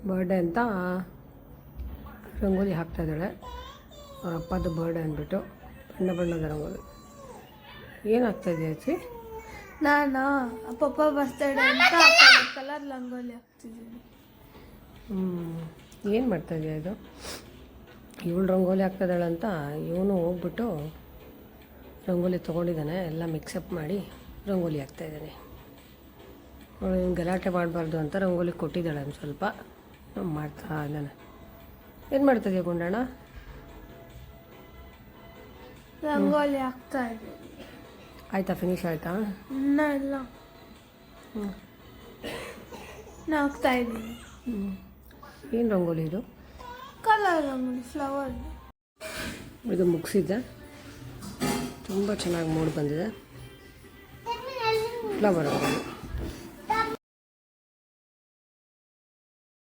Birthday ಅಂತ ರಂಗೋಲಿ ಹಾಕ್ತಾಯಿದ್ದಾಳೆ. ಅವ್ರ ಅಪ್ಪದ್ದು birthday ಅಂದ್ಬಿಟ್ಟು ಬಣ್ಣದ ರಂಗೋಲಿ. ಏನು ಆಗ್ತಾಯಿದೆ ಅಜ್ಜಿ? ನಾನು ಪಪ್ಪ ಬರ್ತಡೇ ಅಂತ ಕಲರ್ ರಂಗೋಲಿ ಹಾಕ್ತಿದ್ದೀನಿ. ಏನು ಮಾಡ್ತಾಯಿದ್ಯಾ ಇದು? ಇವಳು ರಂಗೋಲಿ ಹಾಕ್ತಾಯಿದ್ದಾಳಂತ ಇವನು ಹೋಗ್ಬಿಟ್ಟು ರಂಗೋಲಿ ತೊಗೊಂಡಿದ್ದಾನೆ. ಎಲ್ಲ ಮಿಕ್ಸಪ್ ಮಾಡಿ ರಂಗೋಲಿ ಹಾಕ್ತಾಯಿದ್ದಾನೆ. ಅವಳು ಇವ್ನು ಗಲಾಟೆ ಮಾಡಬಾರ್ದು ಅಂತ ರಂಗೋಲಿ ಕೊಟ್ಟಿದ್ದಾಳೆ ಒಂದು ಸ್ವಲ್ಪ ಮಾಡ್ತಾ ಇದ್ದಾನೆ. ಏನು ಮಾಡ್ತಾಯಿದ್ಯಾ ಗುಂಡಣ್ಣ? ರಂಗೋಲಿ ಹಾಕ್ತಾ ಇದ್ದೀನಿ. ಆಯಿತಾ? ಫಿನಿಶ್ ಆಯಿತಾ? ಇನ್ನೂ ಇಲ್ಲ. ನಾನು ಹಾಕ್ತಾ ಇದ್ದೀನಿ. ಏನು ರಂಗೋಲಿ ಇದು? Colour rangoli, flower. ಇದು ಮುಗಿಸಿದ್ದೆ. ತುಂಬ ಚೆನ್ನಾಗಿ ಮೂಡಿ ಬಂದಿದೆ. ಫ್ಲವರ್ ರಂಗೋಲಿ.